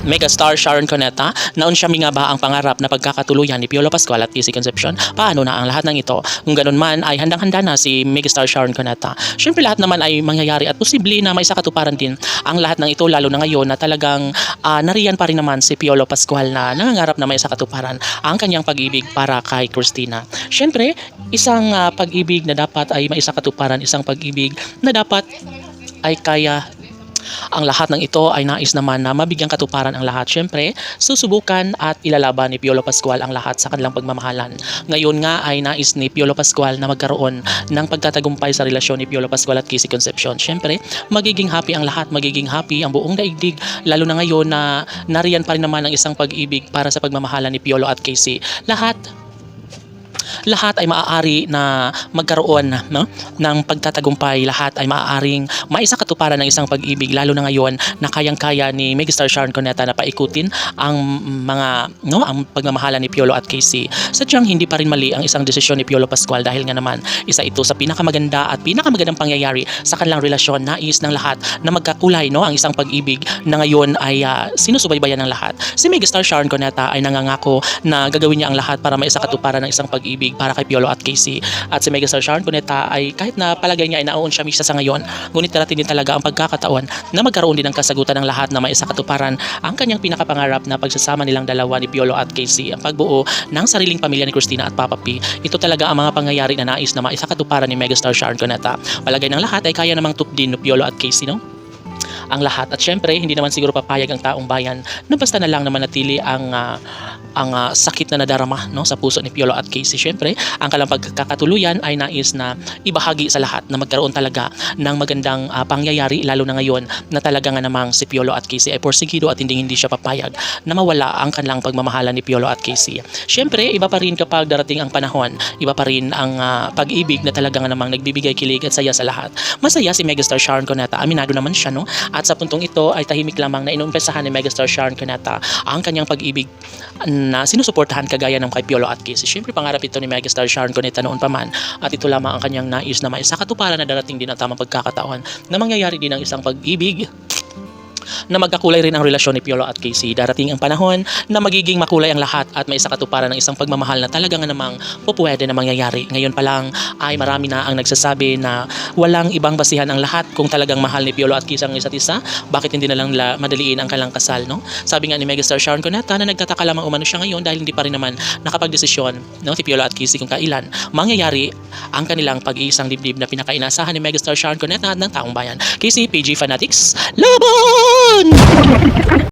Megastar Sharon Cuneta, naun siya nga ba ang pangarap na pagkakatuluyan ni Piolo Pascual at Kissy Concepcion? Paano na ang lahat ng ito? Kung ganun man ay handang-handa na si Megastar Sharon Cuneta. Siyempre lahat naman ay mangyayari at posible na maisakatuparan din ang lahat ng ito lalo na ngayon na talagang nariyan pa rin naman si Piolo Pascual na nangangarap na maisakatuparan ang kanyang pag-ibig para kay Christina. Siyempre, isang pag-ibig na dapat ay maisakatuparan, isang pag-ibig na dapat ay kaya ang lahat ng ito ay nais naman na mabigyang katuparan ang lahat. Siyempre, susubukan at ilalaban ni Piolo Pascual ang lahat sa kanilang pagmamahalan. Ngayon nga ay nais ni Piolo Pascual na magkaroon ng pagtatagumpay sa relasyon ni Piolo Pascual at Kissy Concepcion. Siyempre, magiging happy ang lahat, magiging happy ang buong daigdig, lalo na ngayon na nariyan pa rin naman ang isang pag-ibig para sa pagmamahalan ni Piolo at Kissy. Lahat ay maaari na magkaroon ng pagtatagumpay, lahat ay maaaring maisakatuparan ng isang pag-ibig lalo na ngayon na kayang-kaya ni Megastar Sharon Cuneta na paikutin ang ang pagmamahalan ni Piolo at Kissy. Sadyang hindi pa rin mali ang isang desisyon ni Piolo Pascual dahil nga naman isa ito sa pinakamaganda at pinakamagandang pangyayari sa kanilang relasyon. Nais ng lahat na magkakulay ang isang pag-ibig na ngayon ay sinusubaybayan ng lahat. Si Megastar Sharon Cuneta ay nangangako na gagawin niya ang lahat para maisakatuparan ng isang pag-ibig para kay Piolo at Kissy. At si Megastar Sharon Cuneta ay kahit na palagay niya ay nauon siya misa sa ngayon, ngunit darating din talaga ang pagkakataon na magkaroon din ng kasagutan ng lahat na maisakatuparan ang kanyang pinakapangarap na pagsasama nilang dalawa ni Piolo at Kissy, ang pagbuo ng sariling pamilya ni Christina at Papa P. Ito talaga ang mga pangyayari na nais na maisakatuparan ni Megastar Sharon Cuneta. Palagay ng lahat ay kaya namang tupdin ni Piolo at Kissy, ang lahat. At syempre, hindi naman siguro papayag ang taong bayan na basta na lang naman natili ang sakit na nadarama sa puso ni Piolo at Kissy. Syempre, ang kanilang pagkakatuluyan ay nais na ibahagi sa lahat na magkaroon talaga ng magandang pangyayari lalo na ngayon na talaga nga namang si Piolo at Kissy ay porsigido at hindi siya papayag na mawala ang kanilang pagmamahalan ni Piolo at Kissy. Syempre, iba pa rin kapag darating ang panahon, iba pa rin ang pag-ibig na talaga nga namang nagbibigay kilig at saya sa lahat. Masaya si Megastar Sharon Cuneta, aminado naman siya, at sa puntong ito ay tahimik lamang na inumpisahan ni Megastar Sharon Cuneta ang kanyang pag-ibig na sinusuportahan kagaya ng kay Piolo at Kissy. Siyempre pangarap ito ni Megastar Sharon Cuneta noon pa man at ito lamang ang kanyang nais na maisakatuparan na darating din ang tamang pagkakataon na mangyayari din ang isang pag-ibig na magkakulay rin ang relasyon ni Piolo at Kissy. Darating ang panahon na magiging makulay ang lahat at may isakatuparan ng isang pagmamahal na talaga nga namang pupwede na mangyayari. Ngayon pa lang ay marami na ang nagsasabi na walang ibang basihan ang lahat kung talagang mahal ni Piolo at Kissy ang isa't isa. Bakit hindi na lang madaliin ang kanilang kasal, Sabi nga ni Megastar Sharon Cuneta na nagtataka lamang umano siya ngayon dahil hindi pa rin naman nakapagdesisyon si Piolo at Kissy kung kailan mangyayari ang kanilang pag-iisang dibdib na pinakainasahan ni Megastar Sharon Cuneta at ng taong bayan. Kissy, PG Fanatics, laban!